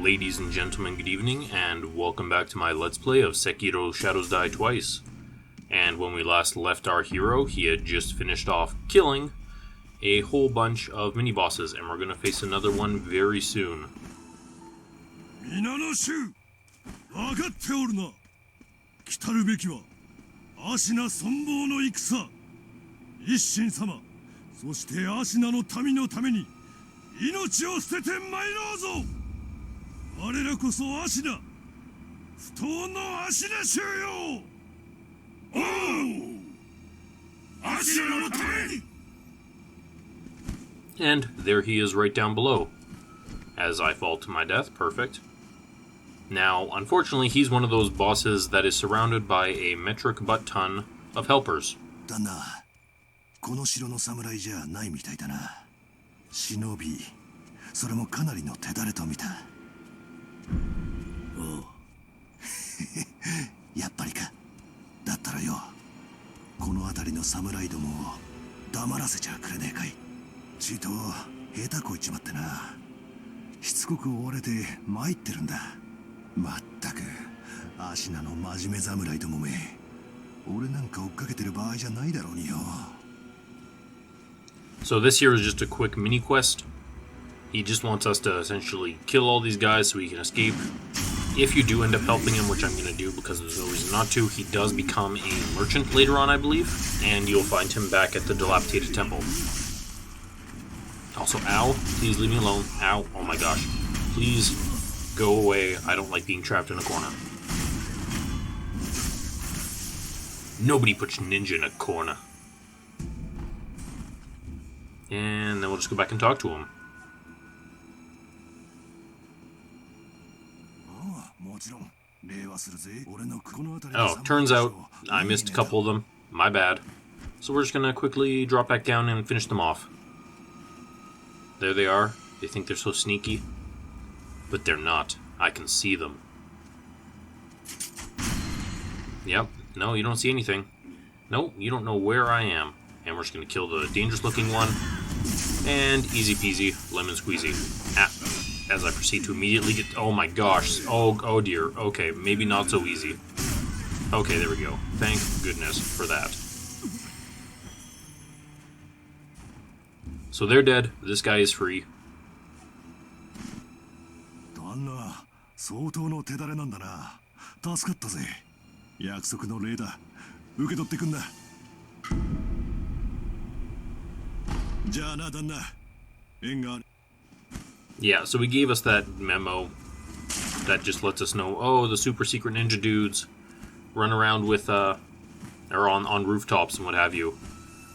Ladies and gentlemen, good evening, and welcome back to my Let's Play of Sekiro Shadows Die Twice. And when we last left our hero, he had just finished off killing a whole bunch of mini-bosses, and we're going to face another one very soon. And there he is right down below, as I fall to my death. Perfect. Now, unfortunately, he's one of those bosses that is surrounded by a metric butt-ton of helpers. So this here is just a quick mini quest. He just wants us to essentially kill all these guys so he can escape. If you do end up helping him, which I'm going to do because there's no reason not to, he does become a merchant later on, I believe, and you'll find him back at the dilapidated temple. Also, ow, please leave me alone. Ow, oh my gosh. Please go away. I don't like being trapped in a corner. Nobody puts ninja in a corner. And then we'll just go back and talk to him. Oh, turns out I missed a couple of them. My bad. So we're just gonna quickly drop back down and finish them off. There they are. They think they're so sneaky. But they're not. I can see them. Yep. No, you don't see anything. Nope, you don't know where I am. And we're just gonna kill the dangerous looking one. And easy peasy, lemon squeezy. As I proceed to immediately get... Oh my gosh. Oh dear. Okay, maybe not so easy. Okay, there we go. Thank goodness for that. So they're dead. This guy is free. Yeah, so he gave us that memo that just lets us know, oh, the super secret ninja dudes run around with, or on rooftops and what have you.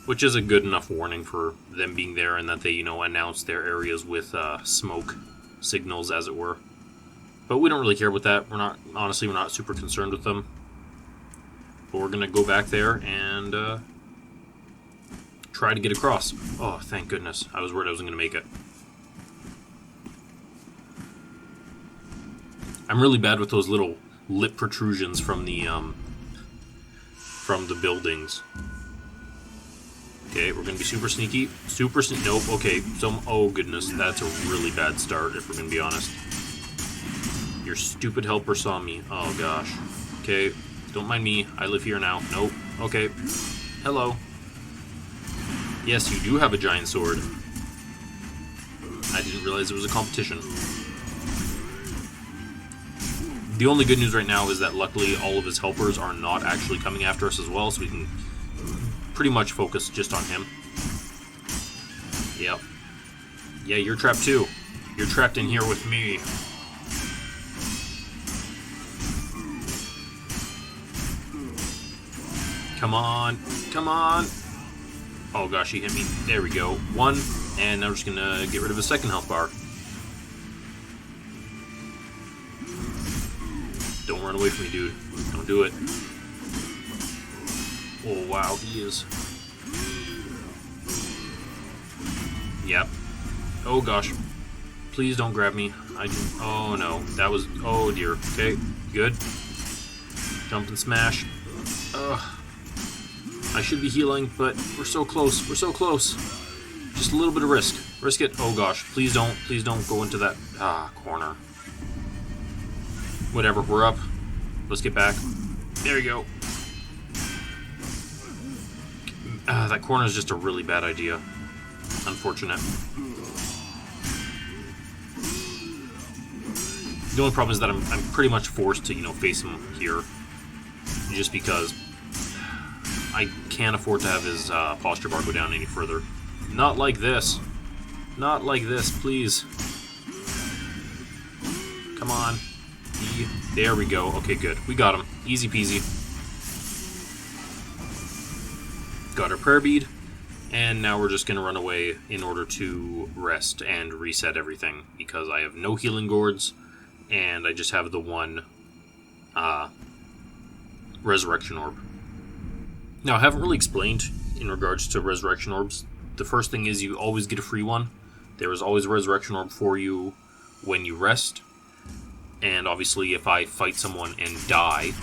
Which is a good enough warning for them being there and that they, you know, announce their areas with smoke signals, as it were. But we don't really care about that. We're not super concerned with them. But we're going to go back there and try to get across. Oh, thank goodness. I was worried I wasn't going to make it. I'm really bad with those little lip protrusions from the buildings. Okay, we're gonna be super sneaky. Nope, okay. Oh goodness, that's a really bad start, if we're gonna be honest. Your stupid helper saw me. Oh gosh. Okay, don't mind me. I live here now. Nope. Okay. Hello. Yes, you do have a giant sword. I didn't realize it was a competition. The only good news right now is that luckily all of his helpers are not actually coming after us as well, so we can pretty much focus just on him. Yep. Yeah, you're trapped too. You're trapped in here with me. Come on. Come on. Oh gosh, he hit me. There we go. One, and I'm just gonna get rid of his second health bar. Don't run away from me, dude. Don't do it. Oh, wow, he is. Yep. Oh, gosh. Please don't grab me. Oh, no. That was... Oh, dear. Okay, good. Jump and smash. Ugh. I should be healing, but we're so close. We're so close. Just a little bit of risk. Risk it. Oh, gosh. Please don't go into that corner. Whatever, we're up. Let's get back. There you go. That corner is just a really bad idea. Unfortunate. The only problem is that I'm pretty much forced to, face him here. Just because I can't afford to have his posture bar go down any further. Not like this. Not like this, please. Come on. There we go. Okay, good. We got him. Easy peasy. Got our prayer bead. And now we're just going to run away in order to rest and reset everything. Because I have no healing gourds. And I just have the one resurrection orb. Now, I haven't really explained in regards to resurrection orbs. The first thing is you always get a free one. There is always a resurrection orb for you when you rest. And obviously, if I fight someone and die,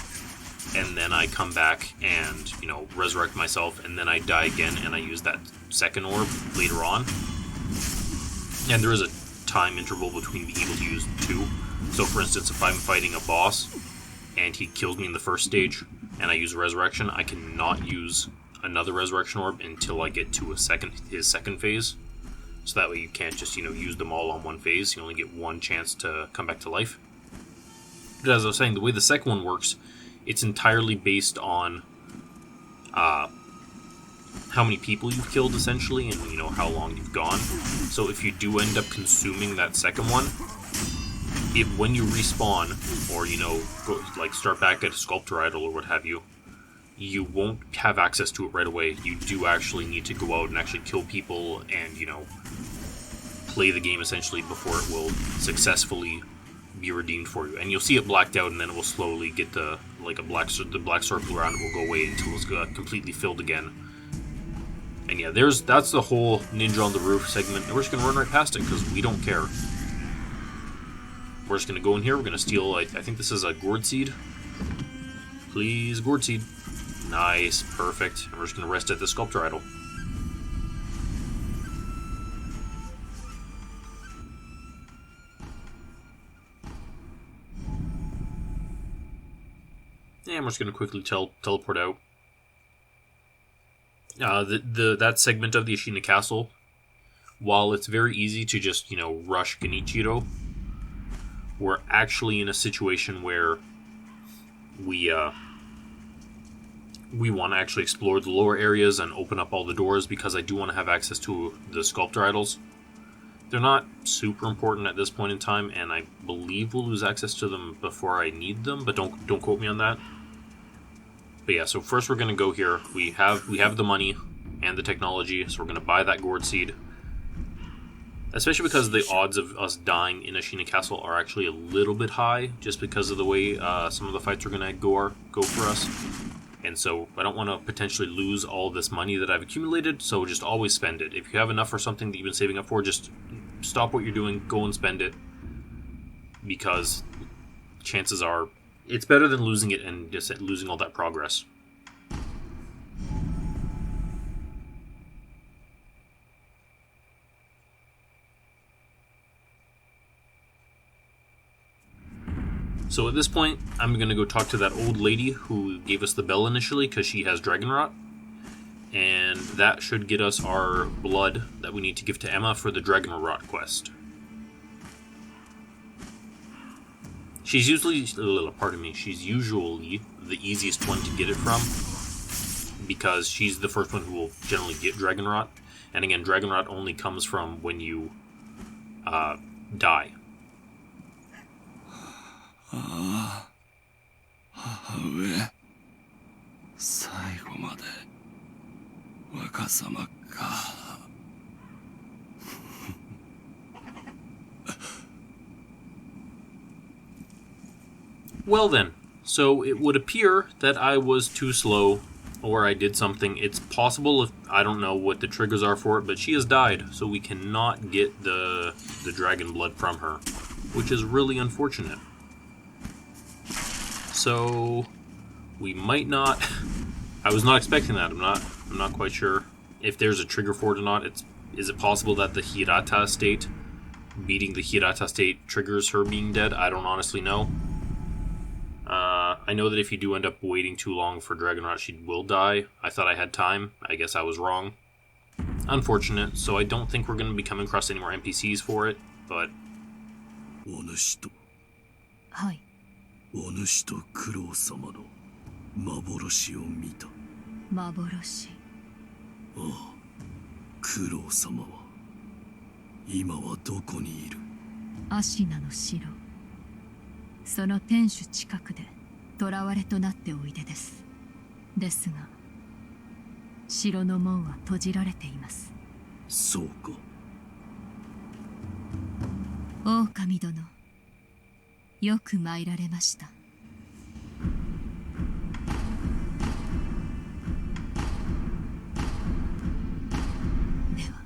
and then I come back and, resurrect myself, and then I die again, and I use that second orb later on. And there is a time interval between being able to use two. So, for instance, if I'm fighting a boss, and he kills me in the first stage, and I use resurrection, I cannot use another resurrection orb until I get to his second phase. So that way you can't just, use them all on one phase. You only get one chance to come back to life. But as I was saying, the way the second one works, it's entirely based on how many people you've killed, essentially, and, how long you've gone. So if you do end up consuming that second one, when you respawn, or, go, start back at a sculptor idol or what have you, you won't have access to it right away. You do actually need to go out and actually kill people and, play the game, essentially, before it will successfully be redeemed for you. And you'll see it blacked out, and then it will slowly get the black circle around it will go away until it's completely filled again. And yeah, that's the whole Ninja on the Roof segment, and we're just going to run right past it, because we don't care. We're just going to go in here, we're going to steal, I think this is a gourd seed. Please, gourd seed. Nice, perfect. And we're just going to rest at the sculptor idol. And we're just going to quickly teleport out. That segment of the Ashina Castle, while it's very easy to just, rush Genichirou, we're actually in a situation where we want to actually explore the lower areas and open up all the doors, because I do want to have access to the sculptor idols. They're not super important at this point in time, and I believe we'll lose access to them before I need them, but don't quote me on that. But yeah, so first we're going to go here. We have the money and the technology, so we're going to buy that gourd seed. Especially because the odds of us dying in Ashina Castle are actually a little bit high, just because of the way some of the fights are going to go for us. And so I don't want to potentially lose all this money that I've accumulated, so just always spend it. If you have enough for something that you've been saving up for, just stop what you're doing, go and spend it. Because chances are it's better than losing it and just losing all that progress. So at this point, I'm going to go talk to that old lady who gave us the bell initially, because she has dragon rot. And that should get us our blood that we need to give to Emma for the dragon rot quest. She's usually the easiest one to get it from, because she's the first one who will generally get dragon rot. And again, dragon rot only comes from when you die. ああ、母上、最後まで若様か。Well then, so it would appear that I was too slow, or I did something. It's possible, if I don't know what the triggers are for it, but she has died, so we cannot get the dragon blood from her, which is really unfortunate. So we might not. I was not expecting that. I'm not quite sure if there's a trigger for it or not. Is it possible that the beating the Hirata state triggers her being dead? I don't honestly know. I know that if you do end up waiting too long for Dragonrot, she will die. I thought I had time. I guess I was wrong. Unfortunate, so I don't think we're going to be coming across any more NPCs for it, but... お主とはい。お主と九郎様の幻を見た。幻。ああ、九郎様は今はどこにいる？アシナの城。その天守近くで囚われとなっておいでです。ですが、城の門は閉じられています。そうか。狼殿、よく参られました。では。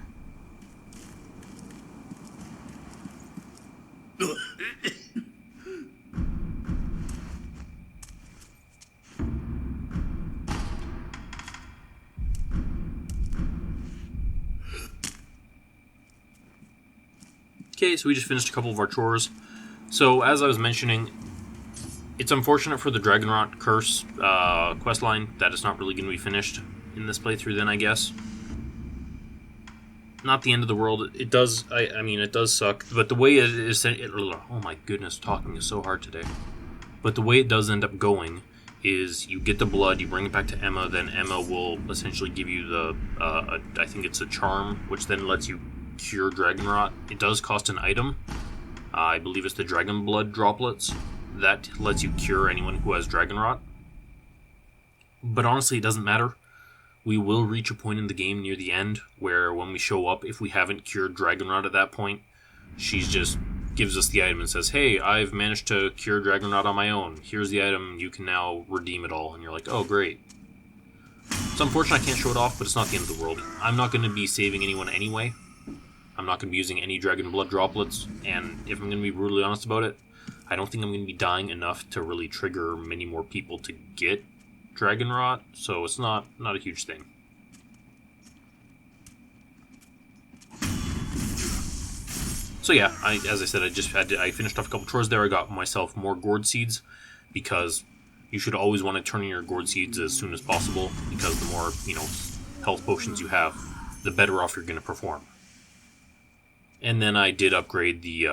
Okay, so we just finished a couple of our chores. So, as I was mentioning, it's unfortunate for the Dragonrot Curse questline that it's not really going to be finished in this playthrough then, I guess. Not the end of the world. It does, I mean, it does suck. But the way it is... oh my goodness, talking is so hard today. But the way it does end up going is you get the blood, you bring it back to Emma, then Emma will essentially give you the... I think it's a charm, which then lets you cure Dragonrot. It does cost an item. I believe it's the Dragon Blood droplets. That lets you cure anyone who has Dragonrot. But honestly, it doesn't matter. We will reach a point in the game near the end where when we show up, if we haven't cured Dragonrot at that point, she just gives us the item and says, hey, I've managed to cure Dragonrot on my own. Here's the item. You can now redeem it all. And you're like, oh, great. It's unfortunate I can't show it off, but it's not the end of the world. I'm not going to be saving anyone anyway. I'm not going to be using any Dragon Blood droplets, and if I'm going to be brutally honest about it, I don't think I'm going to be dying enough to really trigger many more people to get Dragonrot, so it's not a huge thing. So yeah, as I said, I finished off a couple chores there. I got myself more gourd seeds, because you should always want to turn in your gourd seeds as soon as possible, because the more, health potions you have, the better off you're going to perform. And then I did upgrade the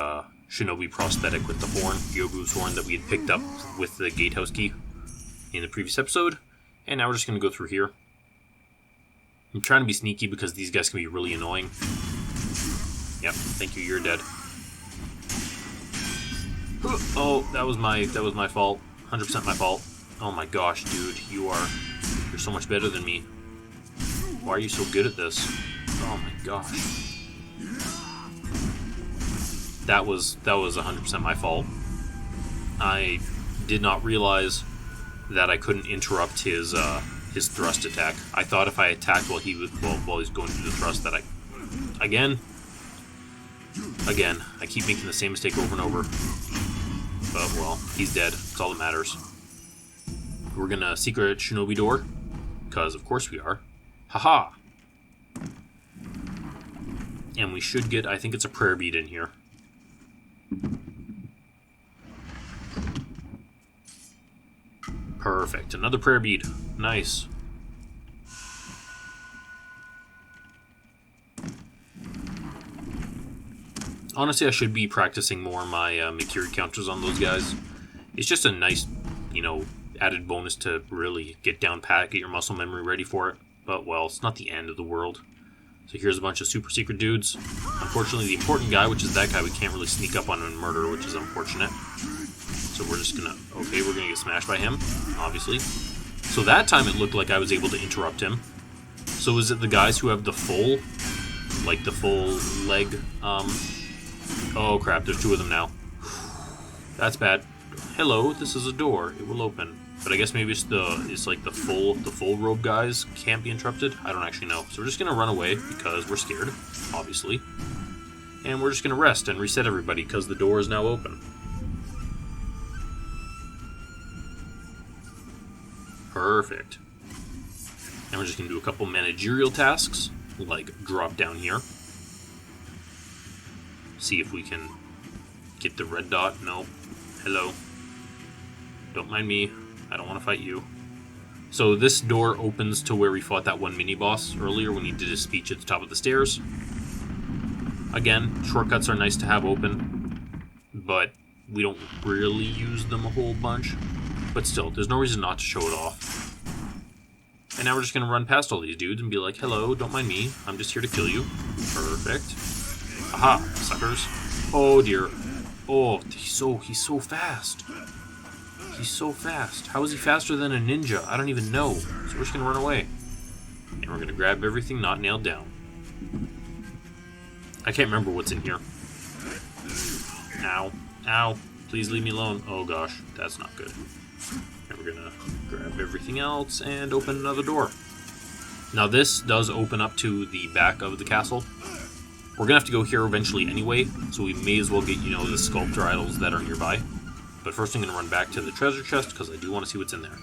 Shinobi prosthetic with the horn, Yogu's horn, that we had picked up with the gatehouse key in the previous episode. And now we're just going to go through here. I'm trying to be sneaky because these guys can be really annoying. Yep, thank you, you're dead. Oh, that was my fault. 100% my fault. Oh my gosh, dude, you're so much better than me. Why are you so good at this? Oh my gosh. That was 100% my fault. I did not realize that I couldn't interrupt his thrust attack. I thought if I attacked while he's going through the thrust that again, I keep making the same mistake over and over. But well, he's dead. That's all that matters. We're gonna secret Shinobi door, because of course we are. Haha. And we should get, I think it's a prayer bead in here. Perfect. Another prayer bead. Nice. Honestly, I should be practicing more my Mikiri counters on those guys. It's just a nice, added bonus to really get down pat, get your muscle memory ready for it. But, well, it's not the end of the world. So here's a bunch of super secret dudes. Unfortunately, the important guy, which is that guy, we can't really sneak up on and murder, which is unfortunate. So we're just gonna... Okay, we're gonna get smashed by him, obviously. So that time it looked like I was able to interrupt him. So is it the guys who have the full... Like, the full leg, Oh, crap, there's two of them now. That's bad. Hello, this is a door. It will open. But I guess maybe it's like the full robe guys can't be interrupted. I don't actually know. So we're just gonna run away because we're scared, obviously. And we're just gonna rest and reset everybody because the door is now open. Perfect. And we're just gonna do a couple managerial tasks, like drop down here. See if we can get the red dot. No. Hello. Don't mind me. I don't want to fight you. So this door opens to where we fought that one mini-boss earlier when he did his speech at the top of the stairs. Again, shortcuts are nice to have open, but we don't really use them a whole bunch. But still, there's no reason not to show it off. And now we're just going to run past all these dudes and be like, hello, don't mind me, I'm just here to kill you. Perfect. Aha, suckers. Oh dear. Oh, he's so fast. He's so fast. How is he faster than a ninja? I don't even know. So we're just going to run away. And we're going to grab everything not nailed down. I can't remember what's in here. Ow. Ow. Please leave me alone. Oh gosh, that's not good. And we're going to grab everything else and open another door. Now this does open up to the back of the castle. We're going to have to go here eventually anyway, so we may as well get, the sculptor idols that are nearby. But first I'm going to run back to the treasure chest, because I do want to see what's in there.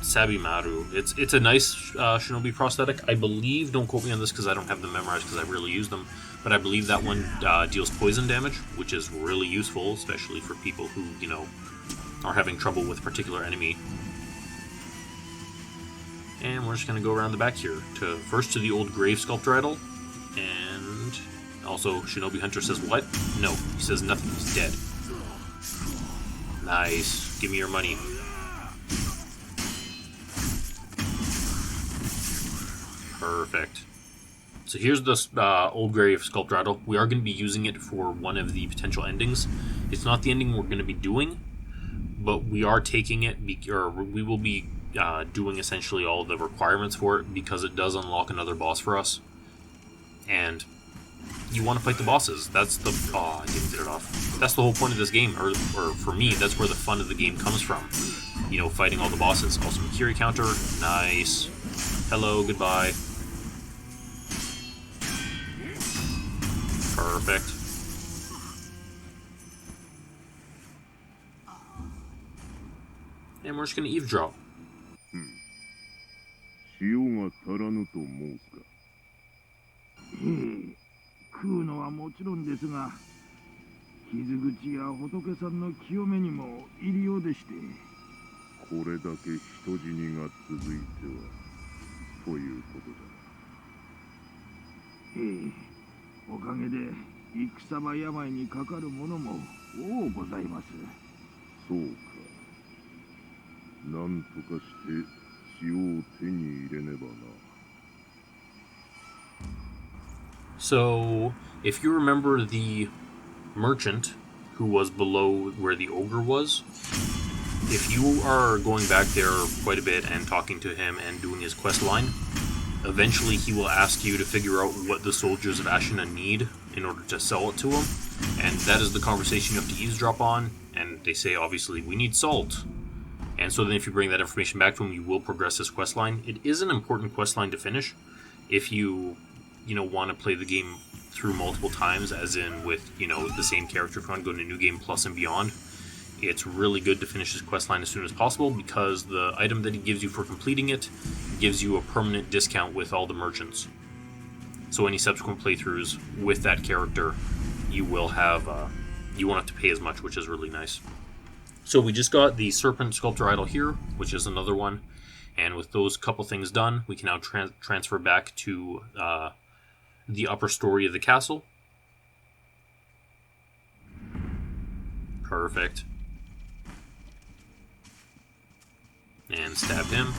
Sabimaru. It's a nice shinobi prosthetic. I believe, don't quote me on this because I don't have them memorized because I rarely use them, but I believe that one deals poison damage, which is really useful, especially for people who, are having trouble with a particular enemy. And we're just going to go around the back here, first to the old grave sculptor idol. And also, Shinobi Hunter says what? No, he says nothing, he's dead. Nice. Give me your money. Perfect. So here's this old grave sculptor idol. We are going to be using it for one of the potential endings. It's not the ending we're going to be doing, but we are taking it, or we will be doing essentially all the requirements for it because it does unlock another boss for us. And you want to fight the bosses. That's the... Oh, I didn't get it off. That's the whole point of this game, or for me, that's where the fun of the game comes from. Fighting all the bosses. Also, Mikiri counter. Nice. Hello, goodbye. Perfect. And we're just going to eavesdrop. 塩が足らぬと申すか。食うのはもちろんですが、傷口や仏さんの清めにも入りようでして。これだけ人死にが続いては、ということだ。おかげで戦場病にかかる者も多ございます。そうか。なんとかして塩を手に入れねばな。So, if you remember the merchant who was below where the ogre was, if you are going back there quite a bit and talking to him and doing his quest line, eventually he will ask you to figure out what the soldiers of Ashina need in order to sell it to him, and that is the conversation you have to eavesdrop on, and they say, obviously, we need salt. And so then if you bring that information back to him, you will progress this quest line. It is an important quest line to finish if you want to play the game through multiple times, as in with, the same character. If you want to go to New Game Plus and beyond, it's really good to finish this quest line as soon as possible because the item that he gives you for completing it gives you a permanent discount with all the merchants. So any subsequent playthroughs with that character, you will have, you won't have to pay as much, which is really nice. So we just got the Serpent Sculptor Idol here, which is another one. And with those couple things done, we can now transfer back to the upper story of the castle. Perfect. And stab him.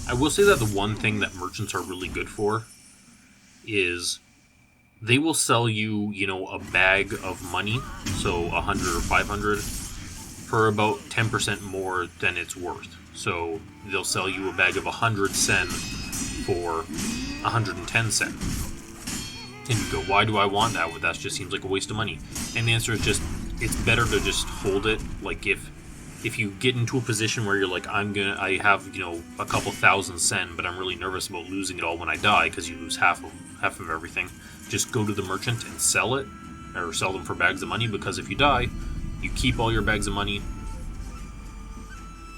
I will say that the one thing that merchants are really good for is they will sell you, a bag of money, so 100 or 500, for about 10% more than it's worth. So they'll sell you a bag of 100 sen for 110 sen. And you go, why do I want that? Well, that just seems like a waste of money. And the answer is just, it's better to just hold it. Like if you get into a position where you're like, I have, a couple thousand sen, but I'm really nervous about losing it all when I die, because you lose half of everything, just go to the merchant and sell it, or sell them for bags of money, because if you die, you keep all your bags of money,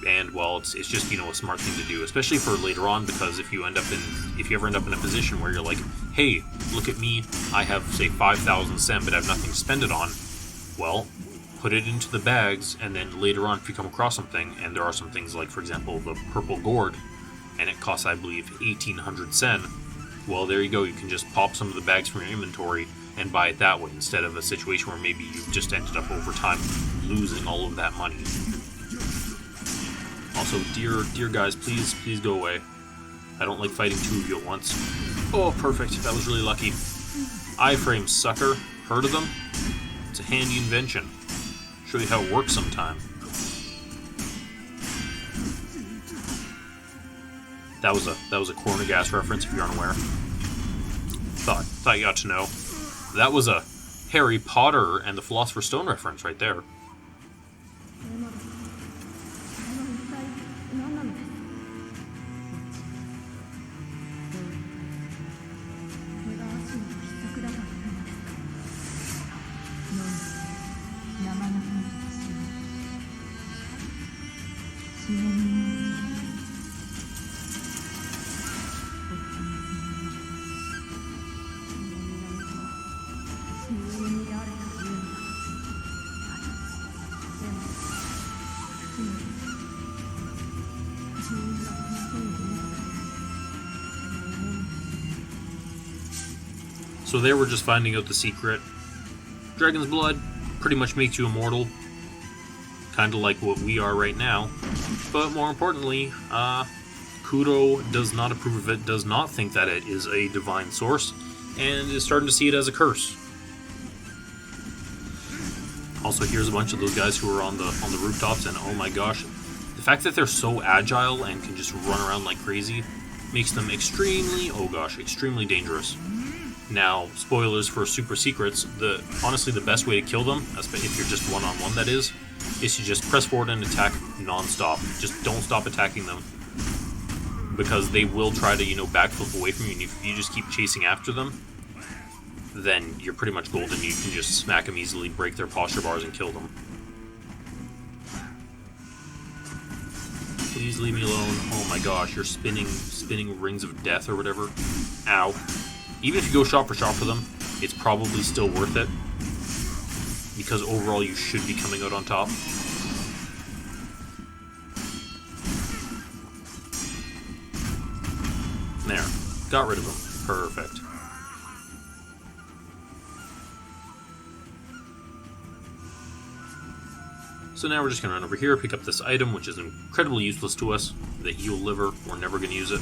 And well, it's just, a smart thing to do, especially for later on, because if you ever end up in a position where you're like, hey, look at me, I have, say, 5,000 sen, but I have nothing to spend it on, well, put it into the bags, and then later on, if you come across something, and there are some things like, for example, the purple gourd, and it costs, I believe, 1,800 sen, well, there you go, you can just pop some of the bags from your inventory and buy it that way, instead of a situation where maybe you've just ended up over time losing all of that money. Also, dear guys, please go away. I don't like fighting two of you at once. Oh, perfect. That was really lucky. Iframe sucker. Heard of them? It's a handy invention. Show you how it works sometime. That was a corner gas reference if you're unaware. Thought you ought to know. That was a Harry Potter and the Philosopher's Stone reference right there. So there we're just finding out the secret. Dragon's blood pretty much makes you immortal. Kind of like what we are right now. But more importantly, Kuro does not approve of it, does not think that it is a divine source, and is starting to see it as a curse. Also, here's a bunch of those guys who are on the rooftops, and oh my gosh, the fact that they're so agile and can just run around like crazy makes them extremely dangerous. Now, spoilers for super secrets, honestly the best way to kill them, if you're just one-on-one that is to just press forward and attack non-stop. Just don't stop attacking them. Because they will try to, backflip away from you, and if you just keep chasing after them, then you're pretty much golden. You can just smack them easily, break their posture bars, and kill them. Please leave me alone. Oh my gosh, you're spinning rings of death or whatever. Ow. Even if you go shot for them, it's probably still worth it. Because overall you should be coming out on top. There. Got rid of him. Perfect. So now we're just going to run over here, pick up this item, which is incredibly useless to us. The eel liver, we're never going to use it.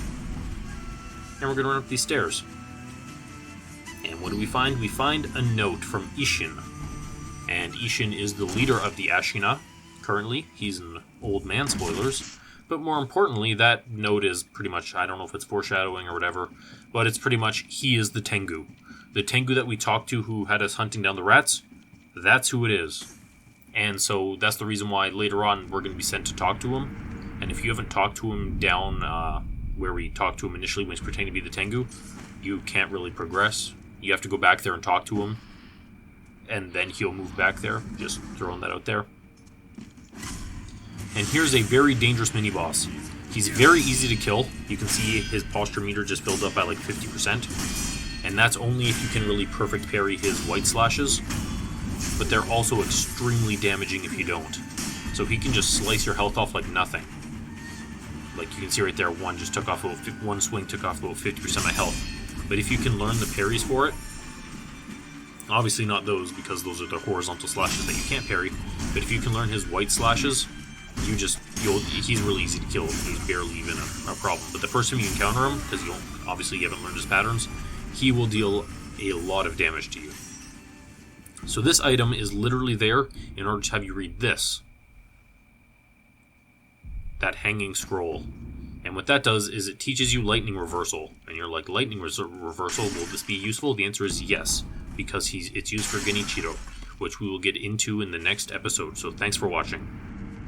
And we're going to run up these stairs. And what do we find? We find a note from Ishin. And Ishin is the leader of the Ashina. Currently, he's an old man, spoilers. But more importantly, that note is pretty much, I don't know if it's foreshadowing or whatever, but it's pretty much, he is the Tengu. The Tengu that we talked to who had us hunting down the rats, that's who it is. And so that's the reason why later on we're going to be sent to talk to him. And if you haven't talked to him down where we talked to him initially when he's pretending to be the Tengu, you can't really progress. You have to go back there and talk to him, and then he'll move back there. Just throwing that out there. And here's a very dangerous mini-boss. He's very easy to kill. You can see his posture meter just filled up by like 50%. And that's only if you can really perfect parry his white slashes. But they're also extremely damaging if you don't. So he can just slice your health off like nothing. Like you can see right there, one swing took off about 50% of my health. But if you can learn the parries for it, obviously not those, because those are the horizontal slashes that you can't parry, but if you can learn his white slashes, he's really easy to kill. He's barely even a problem. But the first time you encounter him, because you haven't learned his patterns, he will deal a lot of damage to you. So this item is literally there in order to have you read this. That hanging scroll. And what that does is it teaches you lightning reversal. And you're like, lightning reversal, will this be useful? The answer is yes, because it's used for Genichirou, which we will get into in the next episode. So thanks for watching.